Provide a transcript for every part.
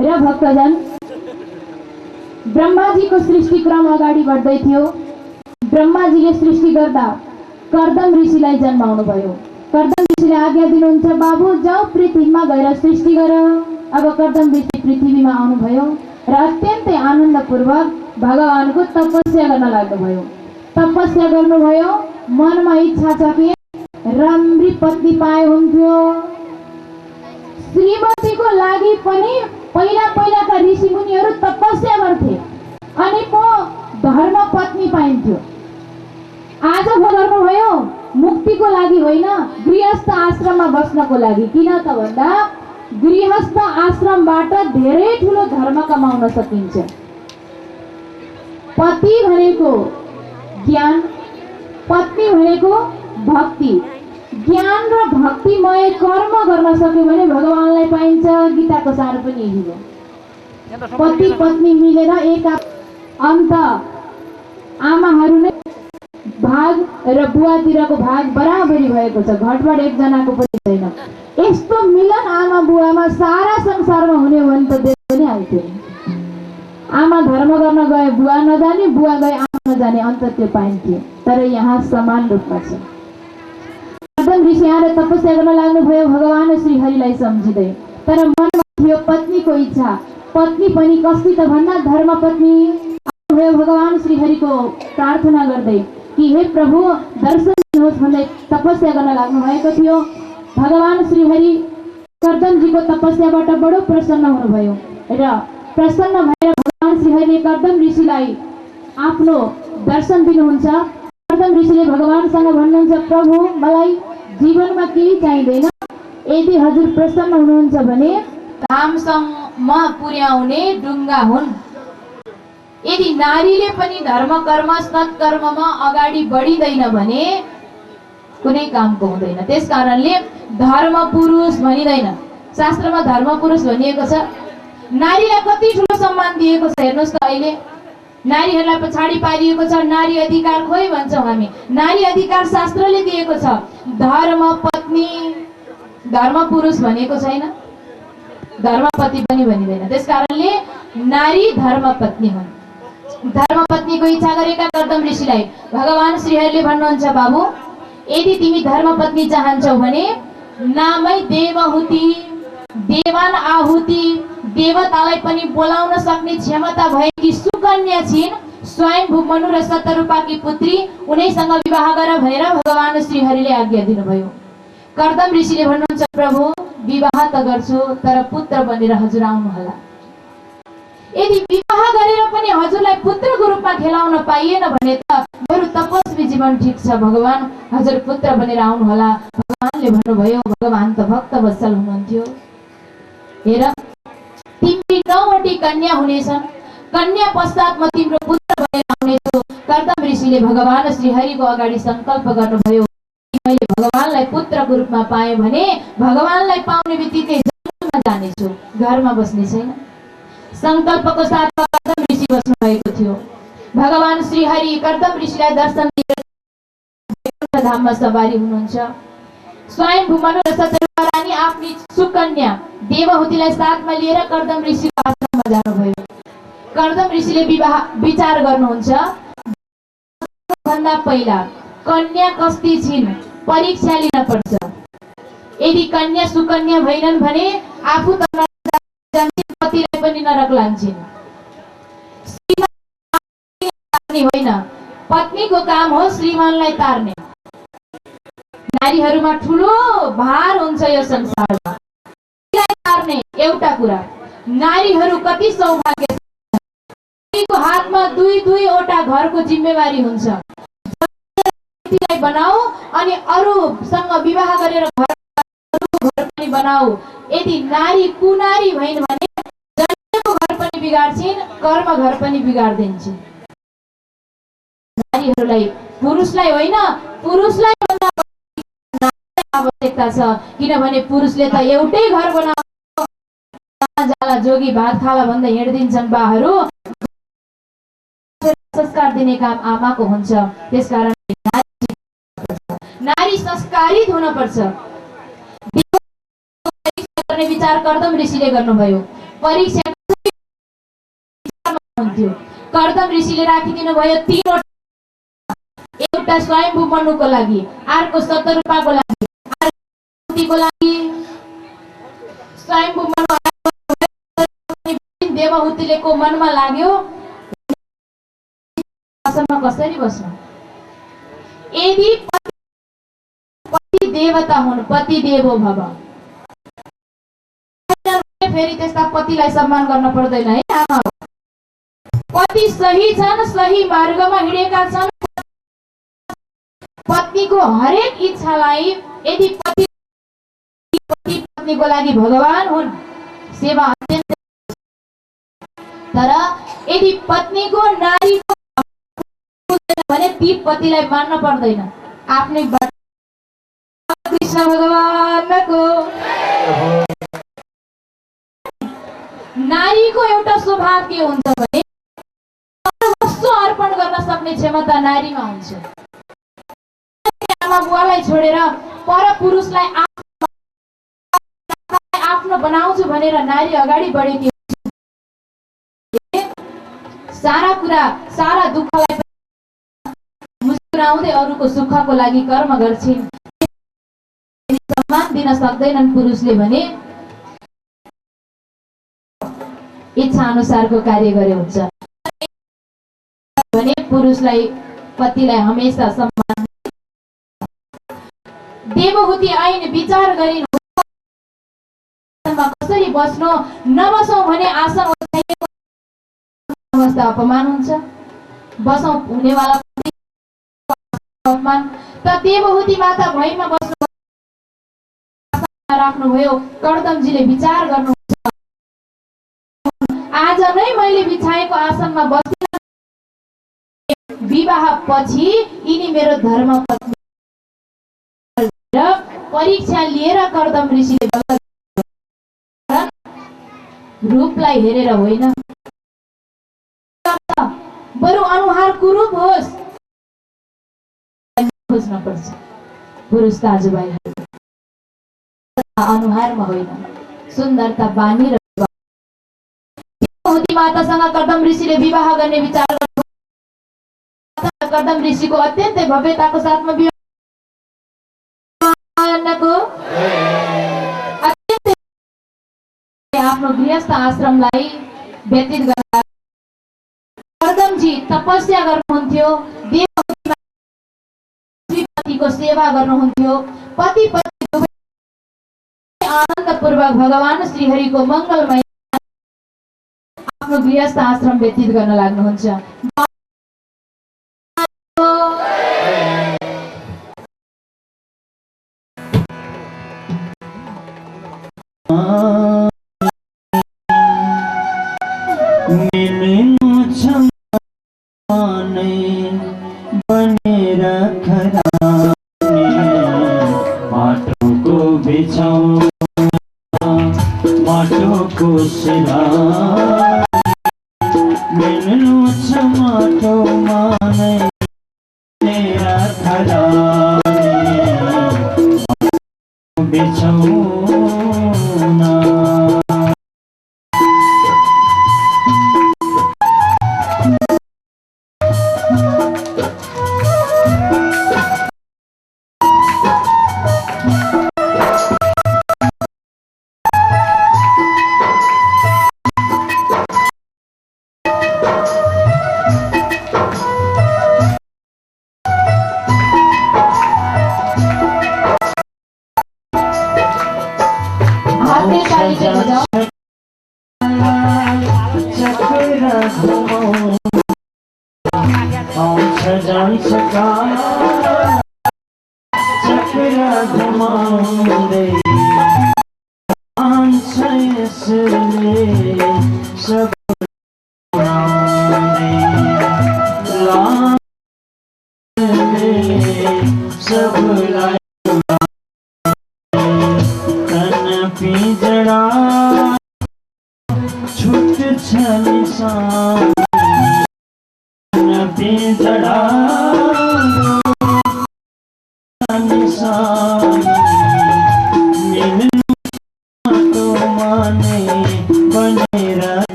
र भक्तजन, ब्रह्माजीको सृष्टि क्रम अगाडि बढ्दै थियो। ब्रह्माजीले सृष्टि गर्दा कर्दम ऋषिलाई जन्माउनु भयो। कर्दम ऋषिले आज्ञा दिनुहुन्छ, बाबु जाऊ पृथ्वीमा गएर सृष्टि गर। अब कर्दम ऋषि पृथ्वीमा आउनुभयो र अत्यन्तै आनन्दपूर्वक भगवानको तपस्या गर्न लाग्नुभयो। तपस्या गर्नुभयो, मनमा इच्छा छ कि राम्री पत्नी पाए हुन्थ्यो। श्रीमतीको लागि पनि पहिलाका ऋषिमुनिहरू तपस्या गर्थे अनि पो धर्म पत्नी पाइन्थ्यो। आज भो गर्नुभयो मुक्तिको लागि होइन, गृहस्थ आश्रममा बस्नको लागि। किन त भन्दा गृहस्थ आश्रमबाट धेरै ठुलो धर्म कमाउन सकिन्छ। पति भनेको ज्ञान, पत्नी भनेको भक्ति। ज्ञान र भक्तिमय कर्म गर्न सक्यो भने भगवानलाई पाइन्छ। गीताको सार पनि यही हो। पति पत्नी मिलेर एक अन्त आमाहरू नै भाग र बुवातिरको भाग बराबरी भएको छ। घटबड एकजनाको पनि छैन। यस्तो मिलन आमा बुवामा सारा संसारमा हुने हो भने त देश पनि आउँथ्यो। आमा धर्म गर्न गए बुवा नजाने, बुवा गए आमा नजाने, अन्त त्यो पाइन्थ्यो। तर यहाँ समान रूपमा छ। कर्दम ऋषि आएर तपस्या गर्न लाग्नुभयो भगवान श्रीहरिलाई सम्झिँदै। तर मनमा थियो पत्नीको इच्छा। पत्नी पनि कस्ती त भन्दा धर्म पत्नी। आउनुभयो भगवान श्रीहरिको प्रार्थना गर्दै कि हे प्रभु दर्शन दिनुहोस् भन्दै तपस्या गर्न लाग्नु भएको थियो। भगवान श्रीहरि कर्दमजीको तपस्याबाट बडो प्रसन्न हुनुभयो र प्रसन्न भएर भगवान श्रीहरिले कर्दम ऋषिलाई आफ्नो दर्शन दिनुहुन्छ। कर्दम ऋषिले भगवानसँग भन्नुहुन्छ, प्रभु मलाई जीवनमा केही चाहिँदैन। यदि हजुर प्रसन्न हुनुहुन्छ भने धामसम्म पुर्याउने ढुङ्गा हुन्। यदि नारीले पनि धर्म कर्म सत्कर्ममा अगाडि बढिँदैन भने कुनै कामको हुँदैन। त्यसकारणले धर्म पुरुष भनिँदैन। शास्त्रमा धर्म पुरुष भनिएको छ। नारीलाई कति ठुलो सम्मान दिएको छ हेर्नुहोस् त। अहिले नारीहरूलाई पछाडि पारिएको छ। नारी अधिकार खोइ भन्छौँ हामी। नारी अधिकार शास्त्रले दिएको छ। धर्म पत्नी, धर्म पुरुष भनेको छैन, धर्मपति पनि भनिँदैन। त्यसकारणले नारी धर्म पत्नी हुन्। धर्म पत्नीको इच्छा गरेका कर्दम ऋषिलाई भगवान श्रीहरिले भन्नुहुन्छ, बाबु यदि तिमी धर्म पत्नी चाहन्छौ भने नामै देवहुति, देवान आहुति, देवतालाई पनि बोलाउन सक्ने क्षमता भएकी सुकन्या छिन्। स्वयं मनु र शतरूपाकी पुत्री, उनैसँग विवाह गर भनेर भगवान श्रीहरिले आज्ञा दिनुभयो। कर्दम ऋषिले भन्नुहुन्छ, प्रभु विवाह त गर्छु तर पुत्र बनेर हजुर आउनुहोला। यदि विवाह गरेर पनि हजुरलाई पुत्रको रूपमा खेलाउन पाइएन भने त बरु तपस्वी जीवन ठिक छ। भगवान हजुर पुत्र बनेर आउनुहोला। भगवानले भन्नुभयो, भगवान त भक्त वत्सल हुनुहुन्थ्यो। हेर तिमी 9वटी कन्या हुनेछन्। कन्या पश्चात म तिम्रो पुत्र बनेर आउनेछु। कर्दम ऋषिले भगवान श्रीहरिको अगाडि संकल्प गर्नुभयो, मैले भगवानलाई पुत्रको रूपमा पाएँ भने भगवानलाई पाउने बित्तिकै जङ्गलमा जानेछु, घरमा बस्ने छैन। संकल्पको साथमा कर्दम ऋषि बस्नु भएको थियो। भगवान श्रीहरि कर्दम ऋषिलाई दर्शन दिएर धाममा सवारी हुनुहुन्छ। स्वयं मनु र शतरूपा रानी आफ्नी सुकन्या देवहुतिलाई साथमा लिएर कर्दम ऋषिको आश्रममा जानुभयो। कर्दम ऋषिले विचार गर्नुहुन्छ, भन्दा पहिला कन्या कस्ती छिन् परीक्षा लिन पर्छ। यदि कन्या सुकन्या भएनन् भने आफू त नरक जान्छन्, पतिलाई पनि नरक लान्छन्। श्रीमान होइन, पत्नीको काम हो श्रीमानलाई तार्ने। नारीहरूमा ठुलो भार हुन्छ यो संसारमा। तार्ने एउटा कुरा, नारीहरू कति सौभाग्य को हातमा दुईवटा घरको जिम्मेवारी हुन्छ। बनाऊ अनि अरूसँग विवाह गरेर घर पनि बनाऊ। यदि नारी कुनारी भइन् भने जन्मेको घर पनि बिगाड्छिन्, कर्म घर पनि बिगाड्दिन्छन्। नारीहरूलाई पुरुषलाई होइन, पुरुषलाई भन्दा आवश्यकता छ। किनभने पुरुषले त एउटै घर बनाऊ जाला जोगी भात खाला भन्दै हिँड्दिन्छन् बाहरू। संस्कार दिने काम आमाको हुन्छ। त्यसकारण नारी संस्कारित हुन पर्छ। विचार कर्दम ऋषिले गर्नुभयो। परीक्षा हुन्थ्यो। कर्दम ऋषिले राखिदिनु भयो 3 वटा, एउटा स्वयम्भू बन्नुको लागि, अर्को शतरूपाको लागि, अर्को लागि स्वयम्भू बन्नु। देवहूतिले को मनमा लाग्यो आसनमा कसरी बस्नु? यदि पति देवता हुन्, पति देवो भव, फेरि त्यस्ता पतिलाई सम्मान गर्न पर्दैन है आमा। पति सही छन्, सही मार्गमा हिँडेका छन्, पत्नीको हरेक इच्छालाई, यदि पति पत्नीको लागि भगवान हुन्, सेवा अत्यन्त। तर यदि पत्नीको नारीको भने ती पतिलाई मान्न पर्दैन। आफ्नै कृष्ण भगवानको नारीको एउटा स्वभाव के हुन्छ भने सर्वस्व अर्पण गर्न सक्ने क्षमता नारीमा हुन्छ। आमा बुवालाई छोडेर पर पुरुषलाई आफ्नो बनाउँछु भनेर नारी अगाडि बढेकी, सारा कुरा, सारा दुःखलाई मुस्कुराउँदै अरूको सुखको लागि कर्म गर्छिन्। सम्मान दिन सक्दैनन् पुरुषले भने इच्छा अनुसारको कार्य गरे हुन्छ भने पुरुषलाई, पतिलाई हमेशा सम्मान। देवहूति ऐन विचार गरिन् कसरी बस्नु, नबसौं भने आसन अवस्था अपमान हुन्छ, बसौं हुनेवाला अपमान। त देवहूति माता भैमा बस्नु राख्नुभयो। कर्दमजीले विचार गर्नु, आज नै मैले बिछाएको आसनमा बस्दिन, विवाह पछि यिनी मेरो धर्म पत्नी। परीक्षा लिएर कर्दम ऋषिले रूपलाई हेरेर होइन, बरु अनुहार कुरूप होस् खोज्न पर्छ। पुरुष दाजुभाइ अनुहारमा होइन, सुन्दरता बानी र देवहूति मातासँग कर्दम ऋषिले विवाह गर्ने विचार गर्नु। कर्दम ऋषिको अत्यन्तै भव्यताको साथमा विवाह आफ्नो गृहस्थ आश्रमलाई व्यतीत गर्न। कर्दमजी तपस्या गर्नुहुन्थ्यो, पतिको सेवा गर्नुहुन्थ्यो। पति पत्नी दुवै आनन्दपूर्वक भगवान श्रीहरिको मङ्गलमय आफ्नो गृहस्थ आश्रम व्यतीत गर्न लाग्नुहुन्छ।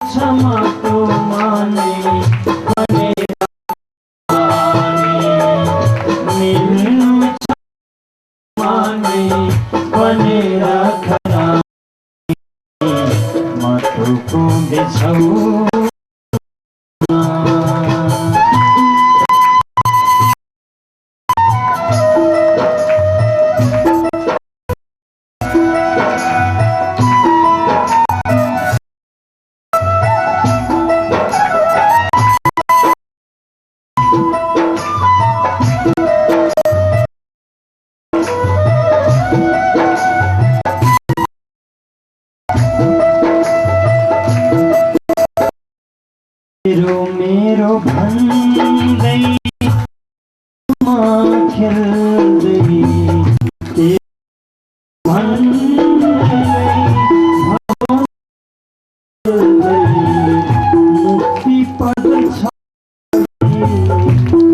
क्षमा तो माने मेरो भन्दै खेल्दै मुक्ति पद छ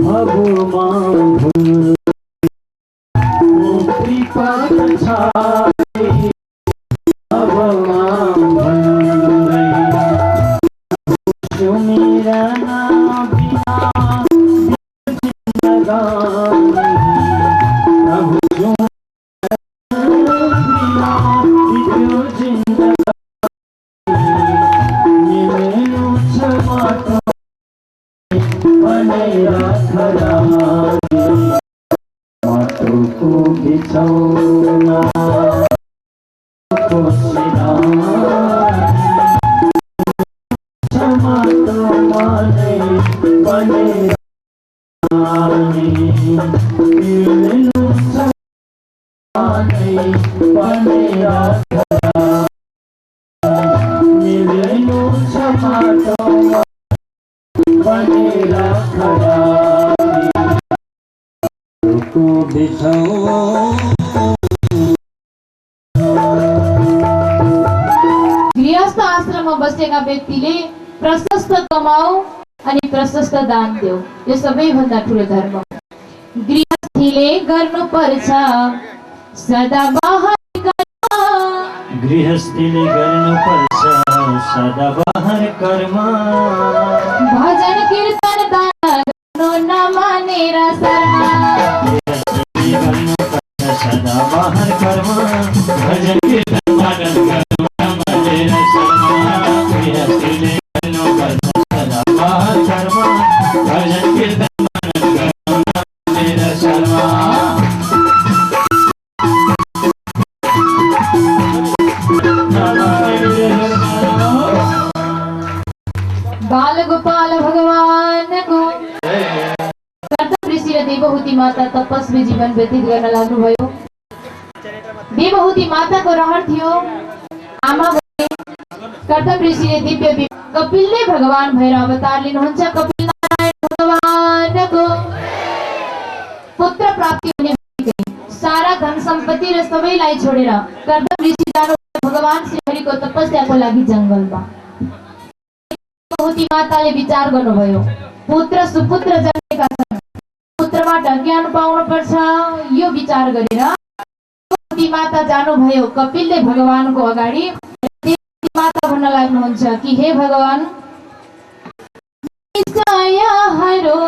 भगवान मुक्ति पद छ गृहस्थ आश्रममा बसेका व्यक्तिले प्रशस्त कमाऊ अनि प्रशस्त दान देऊ, यो सबैभन्दा ठुलो धर्म हो। गृहस्थीले गर्नुपर्छ सदाबहार कर्म, गृहस्थीले गर्नुपर्छ सदाबहार कर्म, भजन कीर्तन दान गर्नु नमानेर शर्म, गृहस्थीले गर्नुपर्छ सदाबहार कर्म, भजन कीर्तन दान गर्नु नमानेर शर्म, गृहस्थीले गर्नुपर्छ सदाबहार कर्म, भजन कीर्तन दान गर्नु नमानेर शर्म। बाल गोपाल भगवान को कर्तव्य ऋषि र देवहूति माता तपस्वी जीवन व्यतीत गर्न लाग्नुभयो। देवहूति माताको रहर थियो आमा भने कर्तव्य ऋषिले दिव्य कपिलले भगवान भएर अवतार लिनुहुन्छ। कपिल नारायण भगवानको पुत्र प्राप्ति हुने सारा धन सम्पत्ति र सबैलाई छोडेर कर्तव्य ऋषि जानु भगवान श्रीहरिको तपस्याको लागि जंगलमा। देवहूति माताले विचार गर्नुभयो, पुत्र सुपुत्र जन्मेका छन्, पुत्रबाट ज्ञान पाउनु पर्छ। यो विचार गरेर देवहूति माता जानुभयो कपिलले भगवानको अगाडि। देवहूति माता भन्न लाग्नुहुन्छ कि हे भगवान, विषयहरूमा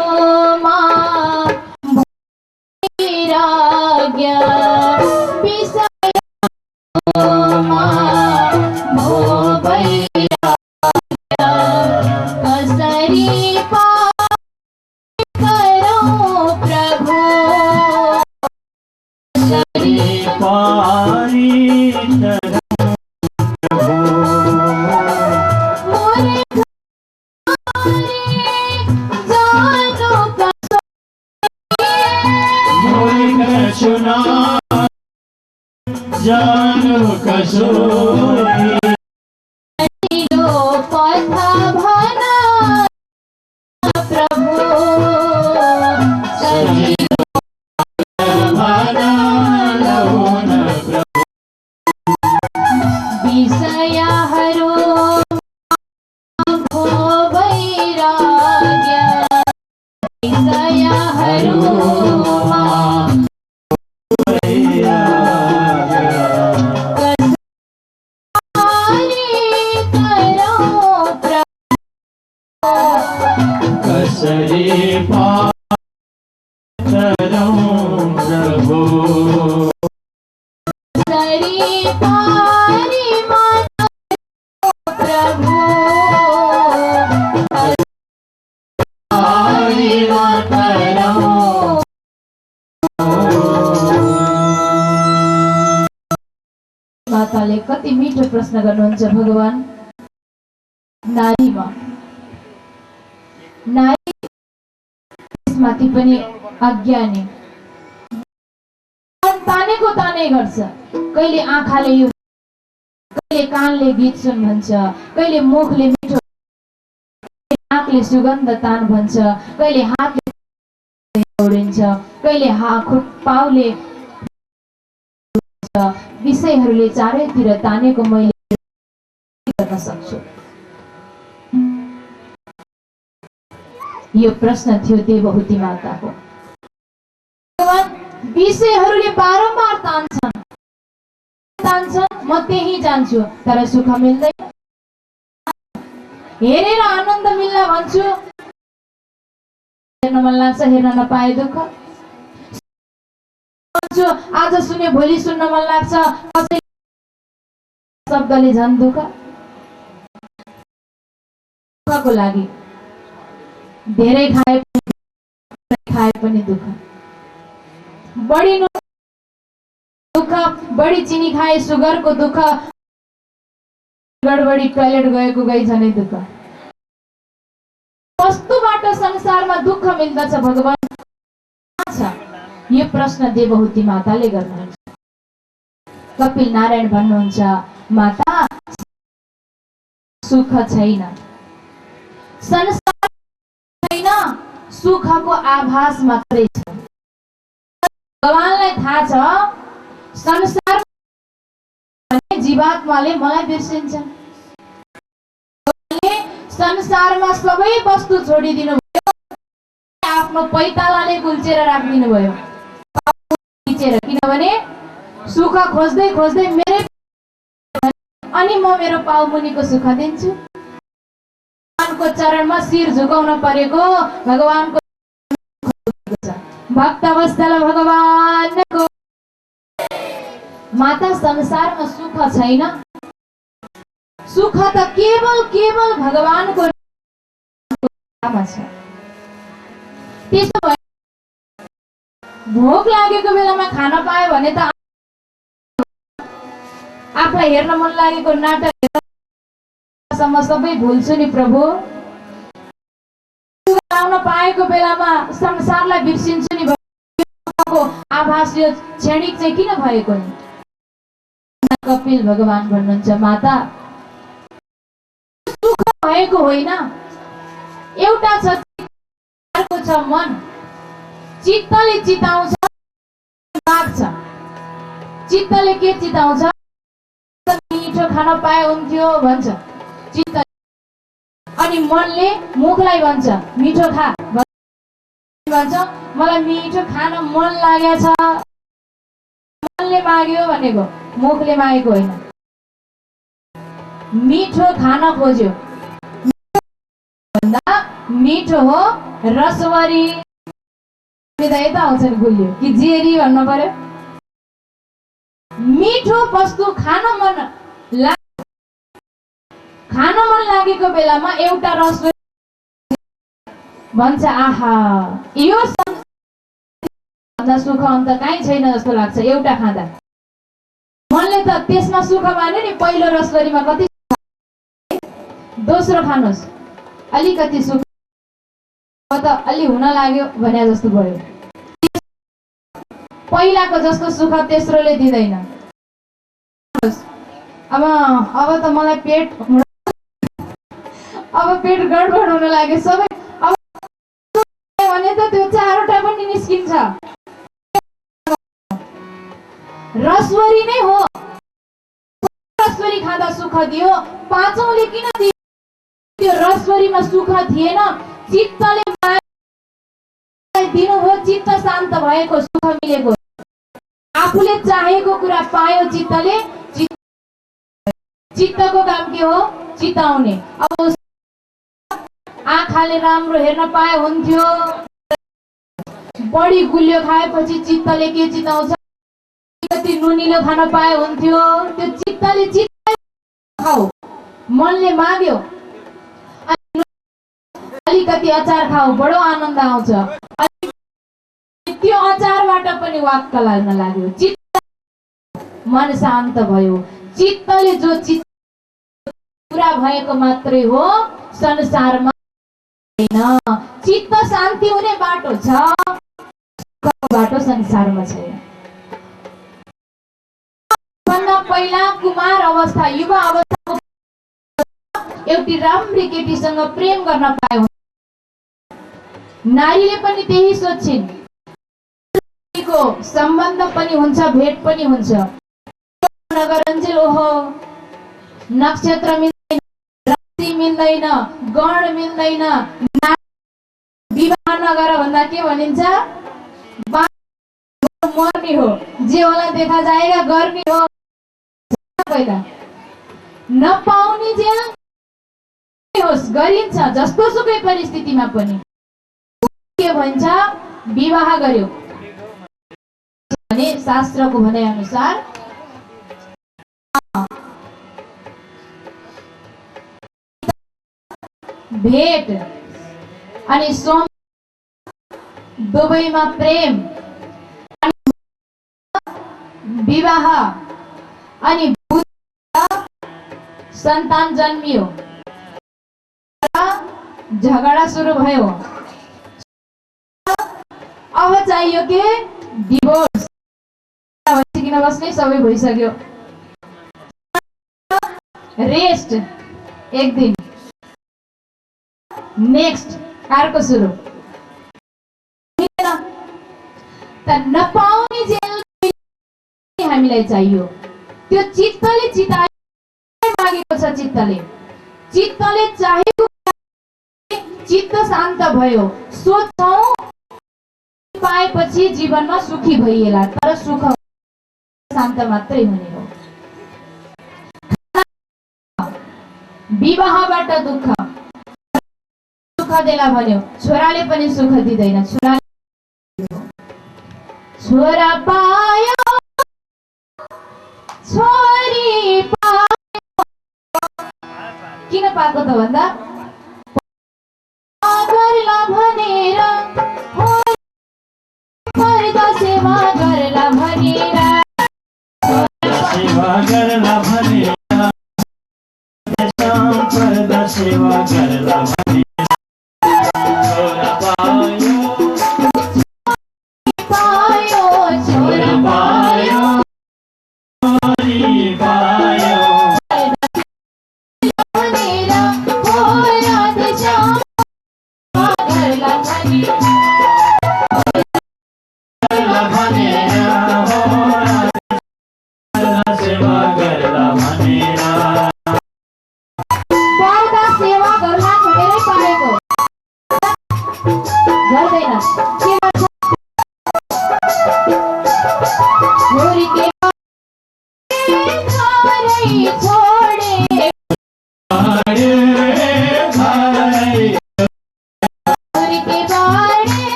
वैराग्य, विषयहरूमा वैराग्य कसरी करो प्रभु, कसरी पारी प्रभु, मोरे जानो कसुना जानो कसोरी पथ भना प्रभु, विषयहरू वैराग्य, विषयहरूमा हरि मन प्रभु हरि करो माताले कति मिठो प्रश्न गर्नुहुन्छ भगवान। नारीमा नारी त्यसमाथि पनि अज्ञानी तानेको तानै गर्छ। कहिले आँखाले यो, कहिले कानले गीत सुन भन्छ, कहिले मुखले मिठो, नाकले सुगन्ध तान भन्छ, कहिले हातले दौडिन्छ, कहिले पाउले विषयहरूले चारैतिर तानेको मैले गर्न सक्छु। यो प्रश्न थियो देवहूति माताको। विषयहरूले बारम्बार तान्छन्, म त्यही जान्छु तर सुख मिल्दैन। हेरेर आनन्द मिल्ला भन्छु, हेर्न मन लाग्छ, हेर्न नपाए दुःख। आज सुने भोलि सुन्न मन लाग्छ, कसै शब्दले झन् दुःख। दुःखको लागि धेरै खाए पनि दुःख, बढी दुःख, बढी चिनी खाए सुगरको दुःख, गडबडी टोयलेट गएको गई झनै दुःख। वस्तुबाट संसारमा दुःख मिल्दछ भगवान छ? यो प्रश्न देवहूति माताले गर्नुहुन्छ। कपिल नारायण भन्नुहुन्छ, माता सुख छैन, संसार छैन, सुखको आभास मात्रै छ। भगवानलाई थाहा छ संसार जीवात्माले मलाई बिर्सिन्छन्। संसारमा सबै वस्तु छोडिदिनु भयो, आफ्नो पैतालाले गुल्चेर राखिदिनु भयो, किनभने सुख खोज्दै खोज्दै मेरै, अनि म मेरो पाउमुनिको सुख दिन्छु। भगवानको चरणमा शिर झुकाउन परेको भगवानको भक्तवत्सल भगवानको। माता संसारमा सुख छैन, सुख त केवल भगवानको नाममा छ। त्यसो भए भोक लागेको बेलामा खान पायो भने त आफूलाई हेर्न मन लागेको नाटकसम्म सबै भुल्छु नि प्रभु। आउन पाएको बेलामा संसारलाई बिर्सिन्छु नि, आभास यो क्षणिक चाहिँ किन भएको नि? कपिल भगवान भन्नुहुन्छ, माता सुख भएको होइन, एउटा छ मन। चित्तले चिताउँछ, माग्छ। चित्तले के चिताउँछ? मिठो खान पाए हुन्थ्यो भन्छ चित्त, अनि मनले मुखलाई भन्छ मिठो खा भन्छ, मलाई मिठो खान मन लागेको छ। मनले माग्यो भनेको, मुखले मागेको होइन। मिठो खान खोज्यो भन्दा मिठो हो रसवरी, यता आउँछन् गुलियो कि जेरी भन्नु पर्यो। मिठो वस्तु खान मन लागेको बेलामा एउटा रसवरी भन्छ, आहा यो भन्दा सुख अन्त कहीँ छैन जस्तो लाग्छ। एउटा खाँदा मनले त त्यसमा सुख मान्यो नि, पहिलो रसवरीमा कति, दोस्रो खानुहोस् अलिकति सुख त अलि हुन लाग्यो भने जस्तो भयो। पहिलाको जस्तो सुख तेस्रोले दिँदैन। अब त मलाई पेट गडबड हुन लाग्यो सबै। अब भने त त्यो चारवटा पनि निस्किन्छ। रसवरी नै हो, रसवरी खाँदा सुख दियो, पाँचौंले किन दियो? त्यो रसवरीमा सुख थिएन, चित्तले दिनुभयो, चित्त शान्त भएको, सुख मिलेको। आफूले चाहेको कुरा पायो चित्तले, चित्तको काम के हो? चिताउने। अब आँखाले राम्रो हेर्न पाए हुन्थ्यो, बढी गुलियो खाएपछि चित्तले के चिताउँछ? कति नुनिलो खान पाए हुन्थ्यो, त्यो चित्तले मनले माग्यो अलिकति अचार खाऊ बडो आनन्द आउँछ। त्यो अचारबाट पनि वाक्क लाग्न लाग्यो। चित्त मन शान्त भयो। चित्तले जो चित्त पूरा भएको मात्रै हो, संसारमा हैन। चित्त शान्ति हुने बाटो छ, बाटो संसारमा छैन। भन्दा पहिला कुमार अवस्था, युवा अवस्थाको एउटी राम्री केटीसँग प्रेम गर्न पायो। नारीले पनि त्यही सोच्छिन्, सम्बन्ध पनि हुन्छ, भेट पनि हुन्छ। नगरञ्जेल ओहो, नक्षत्र मिल्दैन, राशि मिल्दैन, गण मिल्दैन, विवाह नगर भन्दा के भनिन्छ? मर्ने हो, जे होला देखा जाएगा गर्ने हो। पहिला नपाउने जेल होस् गरिन्छ, जस्तो सुकै परिस्थितिमा पनि। के भन्छ? विवाह गर्यो भने शास्त्रको भनाइ अनुसार भेट अनि सोम दुवैमा प्रेम, विवाह अनि सन्तान जन्मियो, झगडा सुरु भयो। अब चाहियो के? डिभोर्स। किन बस्ने? सबै भइसक्यो। रेस्ट एक दिन, नेक्स्ट अर्को सुरु। त नपाउने जेल हामीलाई चाहियो। त्यो चित्तले मागेको छ। चित्तले चाहेको, चित्त शान्त भयो। सोच्छौं पाएपछि जीवनमा सुखी भइएला, तर सुख शान्त मात्रै हुने हो। विवाहबाट दुःख देला भन्यो, छोराले पनि सुख दिँदैन। छोरा पायो, छोरी पायो। किन पाएको त भन्दा गर्ला भनेर, पर्दा सेवा गर्ला भनेर, सेवा गर्ला भनेर, पर्दा सेवा गर्ला भनेर। छोरा पायो, छोरा पायो, छोरी पायो।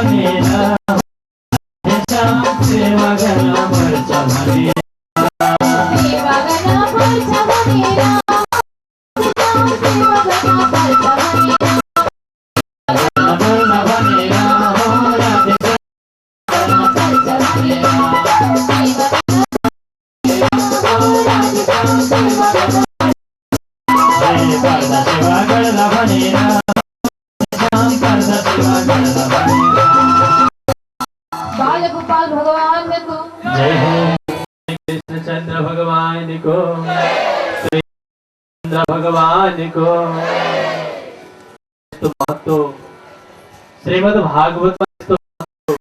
भनेर सेवा गर्न पर्छ भनेर सेवा गर्न पर्छ भनेर सेवा गर्न पर्छ भनेर गर्न भनेर हो राधे गर्न पर्छ भनेर पर्दा सेवा गर्न भनेर पर्दा सेवा गर्न भनेर बालगोपाल भगवान को जय हो कृष्णचंद्र भगवान को श्रीचंद्र भगवान को यस्तो महत्त्व श्रीमद् भागवतमा यस्तो महत्त्व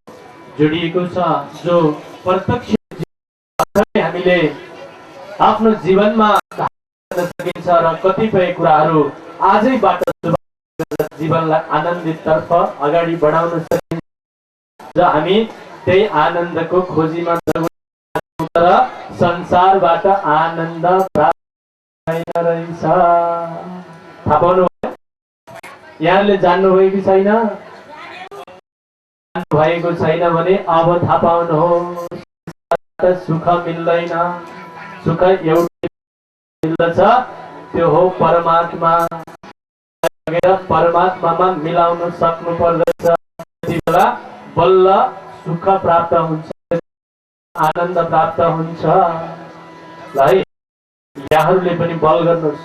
जोडिएको छ जो प्रत्यक्ष हामीले आफ्नो जीवनमा गर्न सकिन्छ र कतिपय कुराहरू आजैबाट जीवनलाई आनन्दित तर्फ अगाडि बढाउन सकिन्छ र हामी त्यही आनन्दको खोजीमा तर संसारबाट आनन्द प्राप्त हुँदैन रहेछ। थाहा पाउनुभयो? यहाँले जान्नुभयो कि छैन? भएको छैन भने अब थाहा पाउनुहोस्। सुख मिल्दैन, सुख एउटै मिल्दछ, त्यो हो परमात्मा। परमात्मामा मिलाउन सक्नु पर्दछ, त्यति बेला बल्ल सुख प्राप्त हुन्छ, आनन्द प्राप्त हुन्छ। है, यहाँहरूले पनि बल गर्नुहोस्।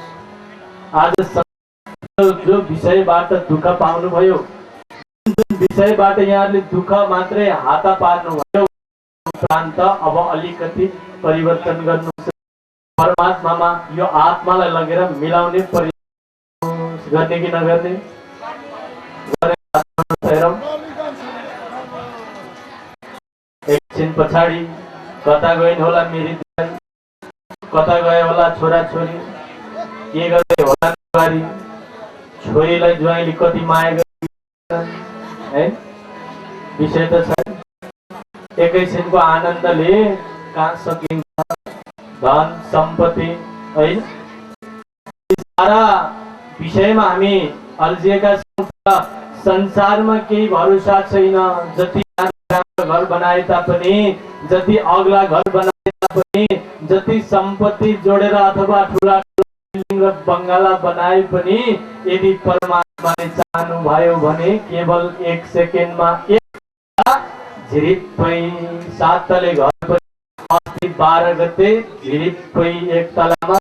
आज जो विषयबाट दुःख पाउनुभयो, जुन विषयबाट यहाँहरूले दुःख मात्रै हात पार्नुभयो, प्रान्त अब अलिकति परिवर्तन गर्नुहोस्। परमात्मामा यो आत्मालाई लगेर मिलाउने प्रयास गर्ने कि नगर्ने? एकछिन पछाडि कता गइन् होला मेरी दिदी, कता गए होला छोरा छोरी, के गर्दै होला बुहारी, छोरीलाई ज्वाइँले कति माया गर्छ है, विषय त छ। एकैछिनको आनन्दले कहाँ सकिन्छ? धन सम्पत्ति है, सारा विषयमा हामी अल्झिएका छौँ। संसारमा केही भरोसा छैन। जति घर बनाए तापनि, जति अग्ला घर बनाए तापनि, जति सम्पत्ति जोडेर अथवा ठुला ठुला बङ्गाला बनाए पनि यदि परमात्माले चाहनु भयो भने केवल एक सेकेन्डमा झिरिप्पै सात तले घर पनि अस्ति 12 गते झिरिप्पै एक तलामा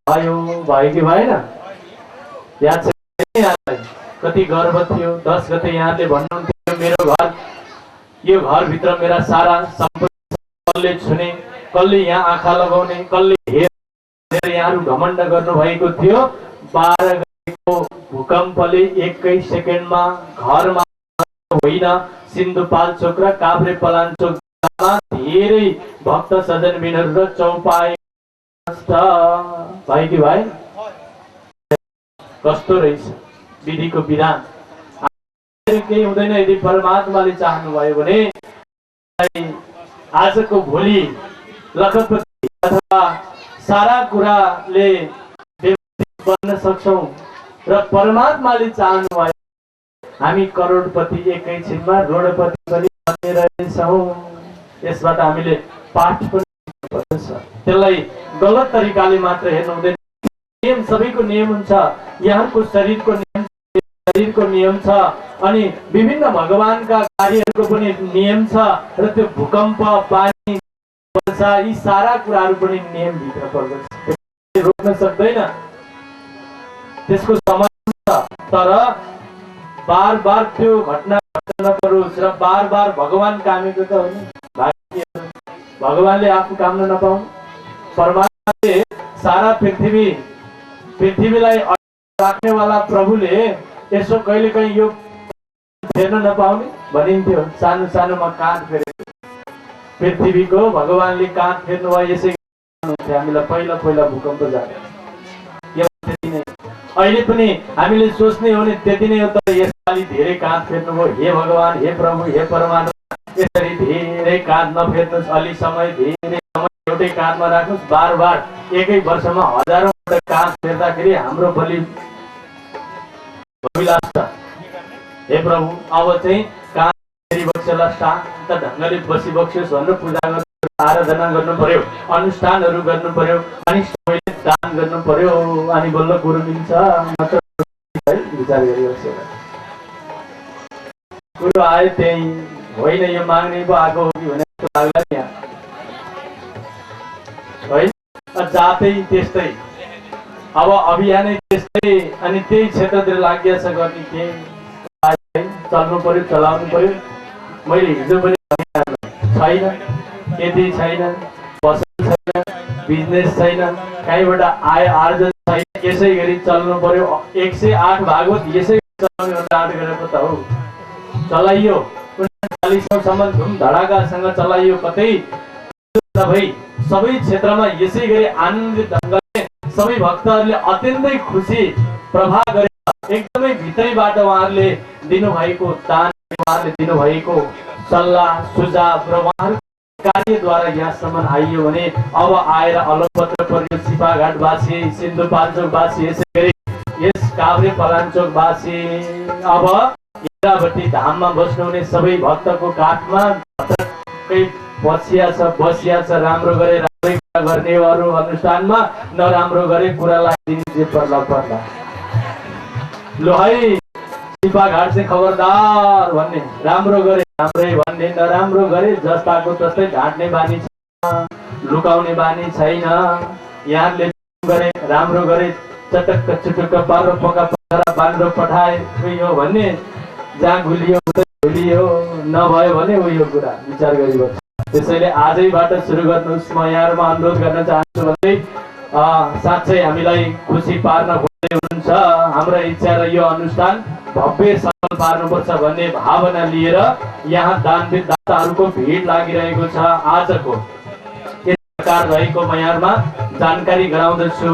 भयो कि भएन? याद छ यहाँलाई? कति गर्व थियो। 10 गते यहाँले भन्नुहुन्थ्यो मेरो घर, यो घरभित्र मेरा सारा सम्पत्ति, कसले छुने, कसले यहाँ आँखा लगाउने, कसले हेरेर यहाँहरू घमण्ड गर्नुभएको थियो। 12 गतेको भूकम्पले एकै सेकेन्डमा घरमा होइन, सिन्धुपाल्चोक र काभ्रे पलाञ्चोकमा धेरै भक्त सजनबिनहरू र चौपाई भाइ कि भाइ कस्तो रहेछ विधिको विधान। केही हुँदैन यदि परमात्माले चाहनुभयो भने। आजको भोलि लखपति अथवा सारा कुराले बन्न सक्छौँ र परमात्माले चाहनुभयो हामी करोडपति एकैछिनमा रोडपति पनि बन्ने रहेछौँ। यसबाट हामीले पाठ पनि पर्छ। त्यसलाई गलत तरिकाले मात्र हेर्नु हुँदैन। नियम सबैको नियम हुन्छ। यहाँको शरीरको नियम छ, अनि विभिन्न भगवानका कार्यहरूको पनि नियम छ, र त्यो भूकम्प, पानी, वर्षा, यी सारा कुराहरू पनि नियम भित्र पर्दछ। रोक्न सक्दैन, त्यसको समय छ। तर बार बार त्यो घटना घट्न नपरोस् र बार बार भगवान कामेको त होइन। भगवानले आफू काम्न नपाउनु। परमात्माले सारा पृथ्वीलाई राख्नेवाला प्रभुले यसो कहिले कहीँ यो फेर्न नपाउने भनिन्थ्यो। सानो सानोमा काँध फेरेको पृथ्वीको भगवानले काँध फेर्नु भयो। यसै हामीलाई पहिला पहिला भूकम्प जाने त्यति नै। अहिले पनि हामीले सोच्ने हो भने त्यति नै हो। तर यसपालि धेरै काँध फेर्नुभयो। हे भगवान, हे प्रभु, हे परमात्मा, यसरी धेरै काँध नफेर्नुहोस्। अलि समय, धेरै समय एउटै काँधमा राख्नुहोस्। बार बार एकै वर्षमा हजारौँ काँध फेर्दाखेरि हाम्रो बलि अभिलाष छ। हे प्रभु, अब चाहिँ काँध बेला शान्त ढङ्गले बसिबक्सियोस् भनेर पूजा गर्नु, आराधना गर्नु पर्यो, अनुष्ठानहरू गर्नु पर्यो, अनि सबैले दान गर्नु पर्यो, अनि बल्ल गुरु मिल्छ। है विचार गरिबक्स्यो गुरु आयो त्यही होइन, यो माग्ने पो आएको हो कि भने जस्तो लाग्ला नि यहाँ है। जातै त्यस्तै, अब अभियानै त्यस्तै, अनि त्यही क्षेत्रतिर लागि छ गर्ने केही चल्नु पर्यो, चलाउनु पर्यो। मैले हिजो पनि छैन, खेती छैन, पसल छैन, बिजनेस छैन, कहीँबाट आय आर्जन छैन, यसै गरी चल्नु पर्यो। 108 भागवत यसै चलाउने आँट गरेको त हो। चलाइयो 40औँसम्म धुमधडाकासँग चलाइयो, कतै नभई सबै क्षेत्रमा यसै गरी आनन्दित ढङ्गले सबै भक्तहरूले अत्यन्तै खुसी प्रभाव गरेर एकदमै भित्रैबाट उहाँहरूले दिनुभएको दान, उहाँहरूले दिनुभएको सल्लाह सुझाव र उहाँहरूको कार्यद्वारा यहाँसम्म आइयो भने अब आएर अलपत्र पर्यो सिपाघाटवासी, सिन्धुपाल्चोकवासी, यसै गरी यस काभ्रे पलाञ्चोकवासी, अब इन्द्रावती धाममा बस्नुहुने सबै भक्तको काठमा बसिया छ। राम्रो गरे राम्रै कुरा गर्ने, अरू अनुष्ठानमा नराम्रो गरे कुरालाई दिने जे पर्ला पर्ला। लो है सिपाघाट चाहिँ खबरदार भन्ने, राम्रो गरे राम्रै भन्ने, नराम्रो गरे जस्ताको तस्तै ढाँट्ने बानी छ, लुकाउने बानी छैन। यहाँले गरे राम्रो गरे चटक्क चुटुक्क पारो पका पकाएर बाँड्रो पठाए उयो भन्ने, जहाँ गुलियो उतै गुलियो, नभयो भने उयो कुरा विचार गरिबस्छ। त्यसैले आजैबाट सुरु गर्नुहोस्। म यहाँहरूमा अनुरोध गर्न चाहन्छु भन्दै साँच्चै हामीलाई खुसी पार्न खोज्दै हुनुहुन्छ। हाम्रो इच्छा र यो अनुष्ठान भव्य सफल पार्नुपर्छ भन्ने भावना लिएर यहाँ दानवीर दाताहरूको भिड लागिरहेको छ। आजको के प्रकार रहेको म यहाँहरूमा जानकारी गराउँदछु।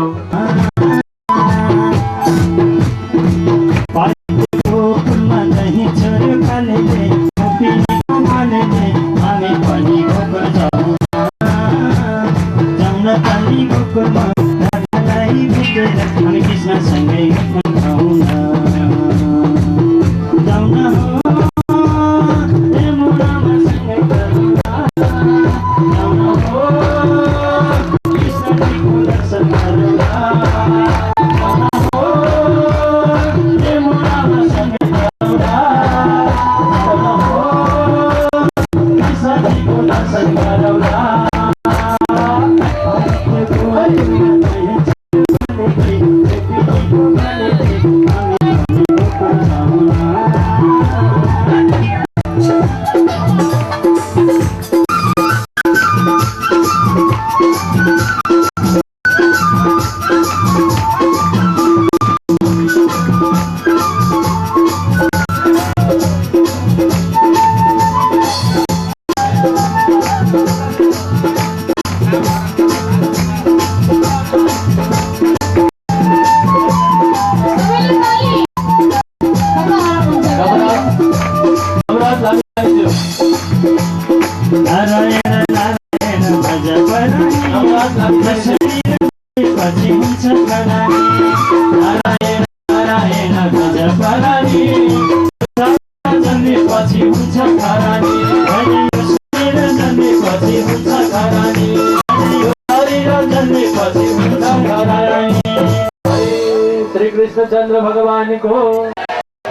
श्री कृष्णचन्द्र भगवानको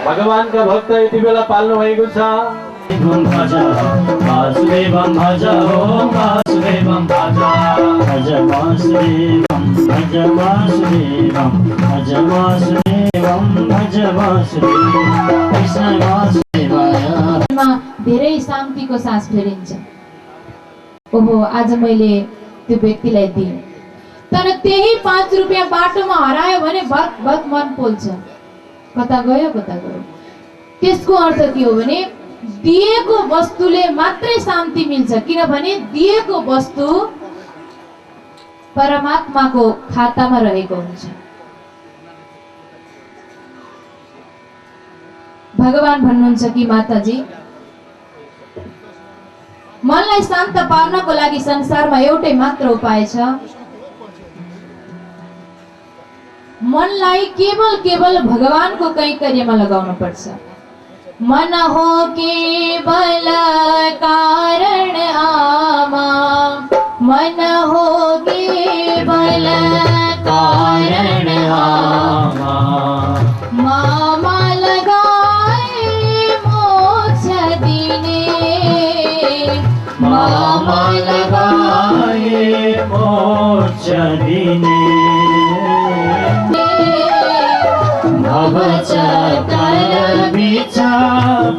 भगवानका भक्त यति बेला पाल्नु भएको छ। वासुदेवं भज ओम वासुदेवं भज भज वासुदेवं भज वासुदेवं भज वासुदेवं भज वासुदेवं कृष्ण वासुदेवाय। धेरै शान्तिको सास फेरिन्छ। ओहो आज मैले त्यो व्यक्तिलाई दिएँ, तर त्यही 5 रुपियाँ बाटोमा हरायो भने भत भत मन पोल्छ, कता गयो कता गयो। त्यसको अर्थ के हो भने दिएको वस्तुले मात्रै शान्ति मिल्छ, किनभने दिएको वस्तु परमात्माको खातामा रहेको हुन्छ। भगवान भन्नुहुन्छ कि माताजी, मनलाई शान्त पार्नको लागि संसारमा एउटै मात्र उपाय छ। मनलाई केवल केवल भगवानको कैंकर्यमा लगाउनु पर्छ। मन हो केवल मामा लगाए मोक्ष दिने भव चक्र बिच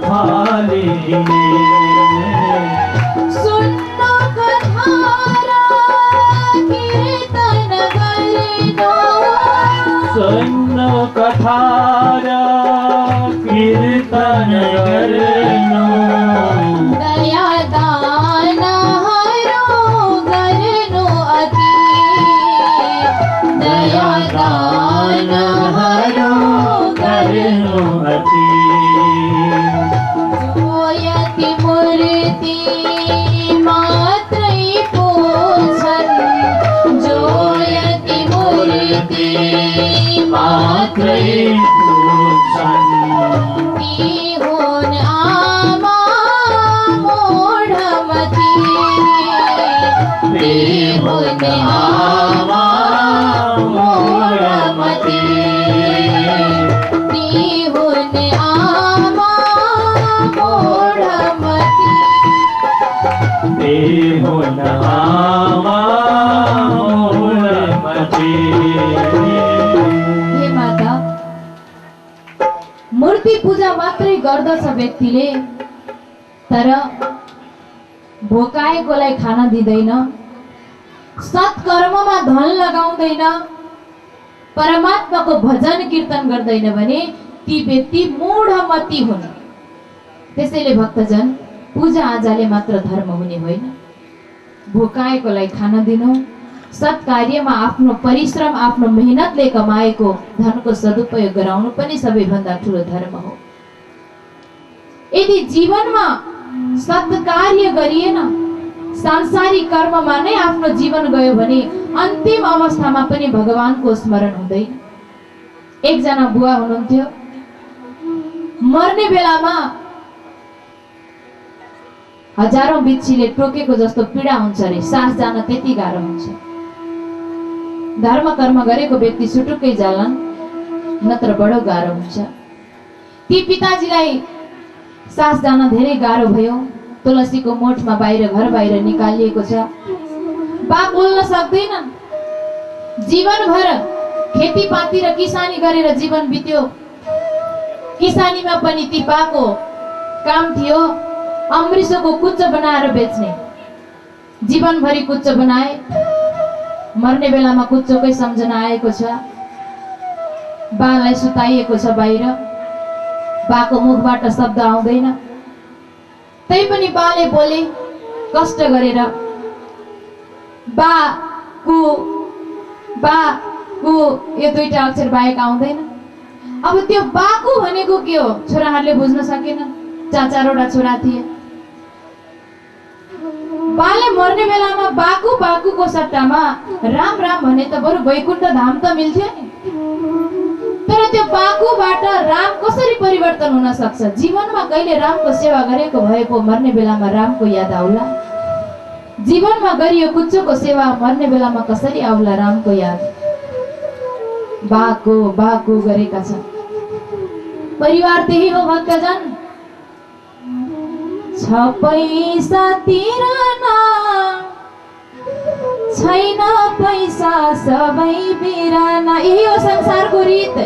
फालिने सुन्नु कथारा कीर्तन गर्नु सुन्नु कथार कीर्तन गर्नु दया दानहरू गर्नु अति दया दानहरू गर्नु अति जो यति मूर्ति मात्रै पूछन् जो यति मूर्ति मात्रै पूछन् ती हुन् आमा मूढमती ते हुन् आमा मूढमती ती हुन् आमा मूढमती ते हुन् आमा मूढमती हे माता, मूर्ति पूजा मात्रै गर्दछ व्यक्तिले, तर भोकाएकोलाई खान दिँदैन, सत्कर्ममा धन लगाउँदैन, परमात्माको भजन कीर्तन गर्दैन भने ती व्यक्ति मूढमती हुन्। त्यसैले भक्तजन, पूजा आजाले मात्र धर्म हुने होइन। भोकाएकोलाई खान दिनु, सत्कार्यमा आफ्नो परिश्रम आफ्नो मेहनतले कमाएको धनको सदुपयोग गराउनु पनि सबैभन्दा ठुलो धर्म हो। यदि जीवनमा सत्कार्य गरिएन, सांसारिक कर्ममा नै आफ्नो जीवन गयो भने अन्तिम अवस्थामा पनि भगवानको स्मरण हुँदैन। एकजना बुवा हुनुहुन्थ्यो, मर्ने बेलामा हजारौं बिच्छीले टोकेको जस्तो पीडा हुन्छ रे, सास जान त्यति गाह्रो हुन्छ। धर्म कर्म गरेको व्यक्ति सुटुक्कै जालान्, नत्र बडो गाह्रो हुन्छ। ती पिताजीलाई सास जान धेरै गाह्रो भयो। तुलसीको मोठमा बाहिर घर बाहिर निकालिएको छ। बा बोल्न सक्दैनन्। जीवनभर खेतीपाती र किसानी गरेर जीवन बित्यो। किसानीमा पनि ती बाको काम थियो अमृतको कुच्च बनाएर बेच्ने। जीवनभरि कुच्च बनाए। मर्ने बेलामा कुच्चोकै सम्झना आएको छ। बालाई सुताइएको छ बाहिर। बाको मुखबाट शब्द आउँदैन। तैपनि बाले बोले कष्ट गरेर, बाकु बाकु, यो दुईटा अक्षर बाहेक आउँदैन। अब त्यो बाकु भनेको के हो छोराहरूले बुझ्न सकेनन्। 4-4वटा छोरा थिए। बाले मर्ने बेलामा बाकु बाकुको सट्टामा राम राम भने त बरु वैकुण्ठ धाम त मिल्थ्यो नि। तर त्यो बाकुबाट राम कसरी परिवर्तन हुन सक्छ? जीवनमा कहिले रामको सेवा गरेको भए पो मर्ने बेलामा रामको याद आउला? जीवनमा गरियो कुच्चोको सेवा, मर्ने बेलामा कसरी आउला रामको याद? बाको बाकु गरेका छन्। परिवार त्यही हो भक्तजन। 6 पैसा तिर्न छैन पैसा सबै बिराना, यही हो संसारको रीत।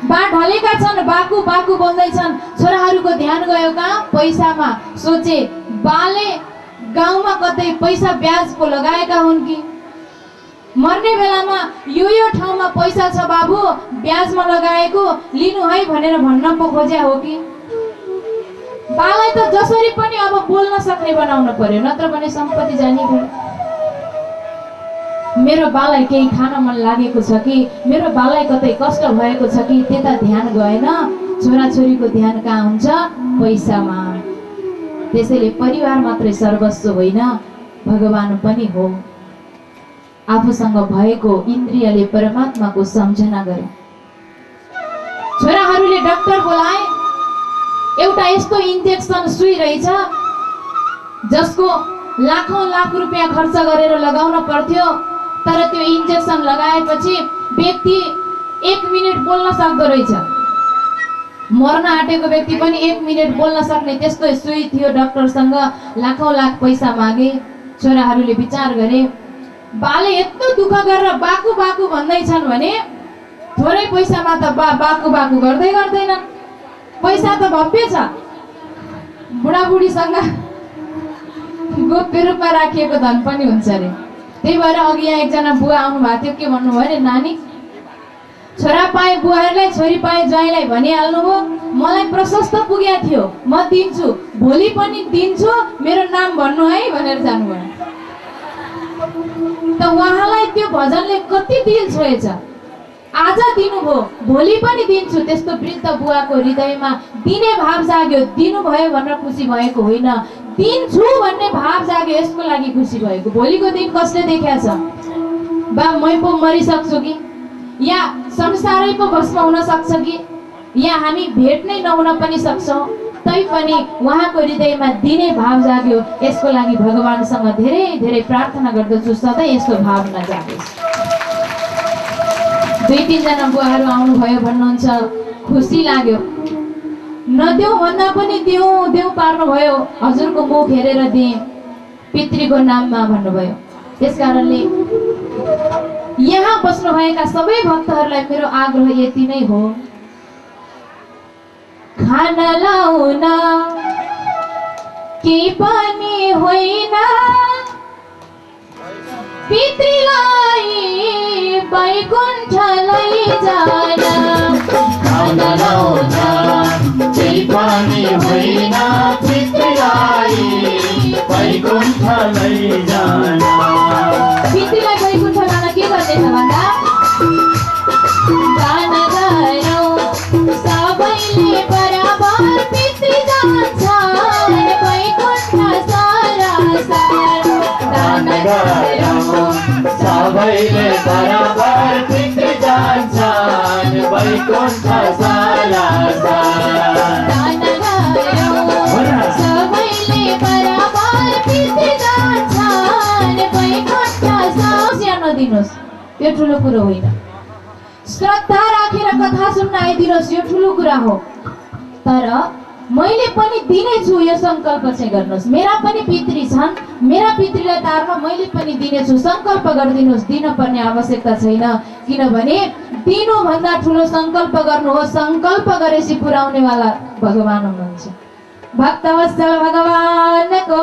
बा ढलेका छन्, बाकु बाकु बोल्दैछन्। छोराहरूको ध्यान गयो कहाँ? पैसामा। सोचे बाले गाउँमा कतै पैसा ब्याज पो लगाएका हुन् कि? मर्ने बेलामा यो ठाउँमा पैसा छ बाबु, ब्याजमा लगाएको, लिनु है भनेर भन्न पो खोज्या हो कि? बालाई त जसरी पनि अब बोल्न सक्ने बनाउनु पर्यो, नत्र भने सम्पत्ति जाने भयो। मेरो बालाई केही खान मन लागेको छ कि, मेरो बालाई कतै कष्ट भएको छ कि, त्यता ध्यान गएन। छोराछोरीको ध्यान कहाँ हुन्छ? पैसामा। त्यसैले परिवार मात्रै सर्वस्व होइन, भगवान पनि हो। आफूसँग भएको इन्द्रियले परमात्माको सम्झना गरे। छोराहरूले डाक्टर बोलाए। एउटा यस्तो इन्जेक्सन सुई रहेछ जसको लाखौं लाख रुपियाँ खर्च गरेर लगाउन पर्थ्यो, तर त्यो इन्जेक्सन लगाएपछि व्यक्ति 1 मिनेट बोल्न सक्दो रहेछ। मर्न आँटेको व्यक्ति पनि 1 मिनेट बोल्न सक्ने त्यस्तो सुई थियो। डाक्टरसँग लाखौँ लाख पैसा मागे। छोराहरूले विचार गरे बाले यत्रो दुःख गरेर बाकु बाकु भन्दैछन् भने थोरै पैसामा त बाकु बाकु गर्दैनन्। पैसा त भव्य छ। बुढाबुढीसँग गोप्य रूपमा राखिएको धन पनि हुन्छ अरे। त्यही भएर अघि यहाँ एकजना बुवा आउनु भएको थियो। के भन्नुभयो अरे, नानी छोरा पाए बुहारीलाई, छोरी पाए ज्वाइँलाई भनिहाल्नुभयो। मलाई प्रशस्त पुगेको थियो, म दिन्छु, भोलि पनि दिन्छु, मेरो नाम भन्नु है भनेर जानुभयो। त उहाँलाई त्यो भजनले कति दिल छोएछ। आज दिनुभयो, भोलि पनि दिन्छु, त्यस्तो वृद्ध बुवाको हृदयमा दिने भाव जाग्यो। दिनुभयो भनेर खुसी भएको होइन, दिन्छु भन्ने भाव जाग्यो, यसको लागि खुसी भएको। भोलिको दिन कसले देखाएको छ? बा मै पो मरिसक्छु कि, या संसारै पो भस्म हुन सक्छ कि, या हामी भेट नै नहुन पनि सक्छौँ। तैपनि उहाँको हृदयमा दिने भाव जाग्यो। यसको लागि भगवानसँग धेरै धेरै प्रार्थना गर्दछु, सधैँ यस्तो भाव नजागोस्। 2-3 जना बुवाहरू आउनुभयो भन्नुहुन्छ, खुसी लाग्यो। नदेऊ भन्दा पनि देऊ पार्नुभयो। हजुरको मुख हेरेर दिएँ, पितृको नाममा भन्नुभयो। त्यस कारणले यहाँ बस्नुभएका सबै भक्तहरूलाई मेरो आग्रह यति नै हो, खाना लाउन के पनि होइन, पितृलाई बैकुण्ठ लैजान। खाना लाउन केही पनि होइन, पितृलाई बैकुण्ठ लैजान। पितृलाई बैकुण्ठ लान के गर्नेछ भन्दा, दान गरौँ सबैले बराबर, पितृ जान्छन् बैकुण्ठ सारासार। दान गरौँ सबैले बराबर, पितृ जान्छन् बैकुण्ठ सारासार। दान गरौँ सबैले बराबर, पितृ जान्छन् बैकुण्ठ सारासार। नदिनुहोस्, यो ठुलो कुरो होइन। श्रद्धा राखेर कथा सुन्न आइदिनुहोस्, यो ठुलो कुरा हो। तर मैले पनि दिनेछु, यो सङ्कल्प चाहिँ गर्नुहोस्। मेरा पनि पितृ छन्, मेरा पितृलाई तार्न मैले पनि दिनेछु, सङ्कल्प गरिदिनुहोस्। दिन पर्ने आवश्यकता छैन, किनभने दिनुभन्दा ठुलो सङ्कल्प गर्नुहोस्। सङ्कल्प गरेपछि पुर्याउनेवाला भगवान हुनुहुन्छ। भक्तवत्सल भगवानको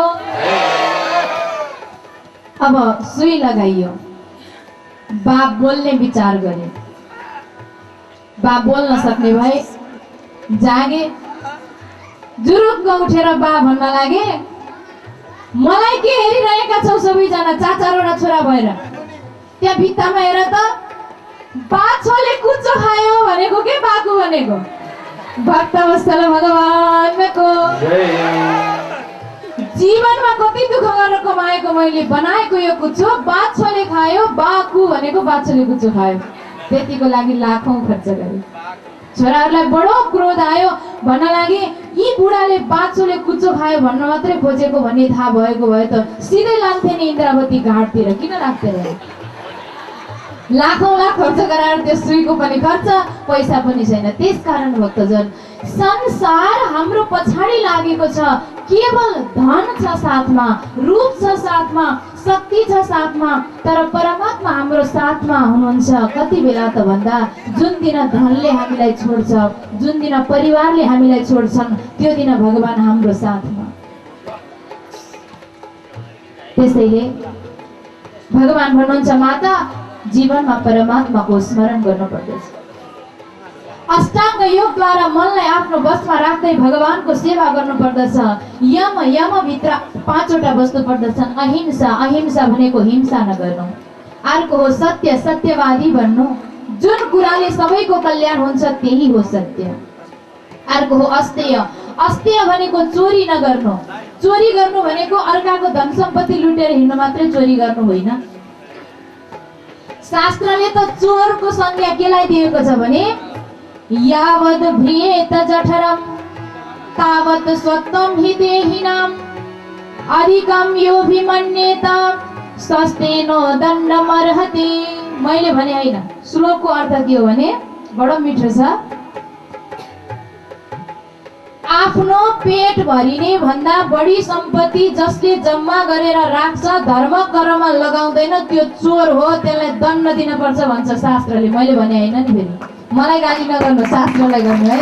अब सुई लगाइयो। बाप बोल्ने विचार गरे, बा बोल्न सक्ने भए, जागे, जुरुक्क उठेर बा भन्न लागे, मलाई के हेरिरहेका छौ सबैजना चाचा र छोरा भएर? त्यहाँ भित्तामा हेर त, बा छोले कुचो खायो भनेको के बाको भनेको? भक्तवत्सल भगवानको जीवनमा कति दुःख गरेर कमाएको मैले बनाएको यो कुचो बा छोले खायो, बाकु भनेको बा छोले कुचो खायो। त्यतिको लागि लाखौं खर्च गरे। छोराहरूलाई बडो क्रोध आयो, भन्न लागे यी बुढाले बाछोले कुचो खायो भन्न मात्रै खोजेको भन्ने थाहा भएको भए त सिधै लान्थे नि इन्द्रावती घाटतिर, किन राख्थे र? लाखौं लाख खर्च गराएर त्यो सुईको पनि खर्च, पैसा पनि छैन। त्यसकारण भक्तजन, संसार हाम्रो पछाडि लागेको छ। केवल धन छ साथमा, रूप छ साथमा, शक्ति छ साथमा, तर परमात्मा हाम्रो साथमा हुनुहुन्छ। कति बेला त भन्दा जुन दिन धनले हामीलाई छोड्छ, जुन दिन परिवारले हामीलाई छोड्छन्, त्यो दिन भगवान हाम्रो साथमा। त्यसैले भगवान भन्नुहुन्छ, माता जीवनमा परमात्माको स्मरण गर्नुपर्दछ। अष्टाङ्ग योगद्वारा मनलाई आफ्नो बसमा राख्दै भगवानको सेवा गर्नुपर्दछ। यम भित्र 5वटा वस्तु पर्दछन्। अहिंसा, अहिंसा भनेको हिंसा नगर्नु। अर्को हो सत्य, सत्यवादी बन्नु। जुन कुराले सबैको कल्याण हुन्छ त्यही हो सत्य। अर्को हो अस्तेय, अस्तेय भनेको चोरी नगर्नु। चोरी गर्नु भनेको अर्काको धन सम्पत्ति लुटेर हिँड्नु मात्रै चोरी गर्नु होइन। शास्त्रले त चोरको संज्ञा केलाई दिएको छ भने, यावद् भ्रियेत जठरम तावत् स्वत्वं हि देहिनाम् अधिकं यो भिमन्येत सस्तेनो दण्डमर्हति। मैले भने होइन, श्लोकको अर्थ के हो भने बडो मिठो छ। आफ्नो पेट भरिने भन्दा बढी सम्पत्ति जसले जम्मा गरेर राख्छ धर्म कर्ममा लगाउँदैन त्यो चोर हो, त्यसलाई दण्ड दिनुपर्छ भन्छ शास्त्रले। मैले भने होइन नि, फेरि मलाई गाली नगर्नु, शास्त्रलाई गर्नु है।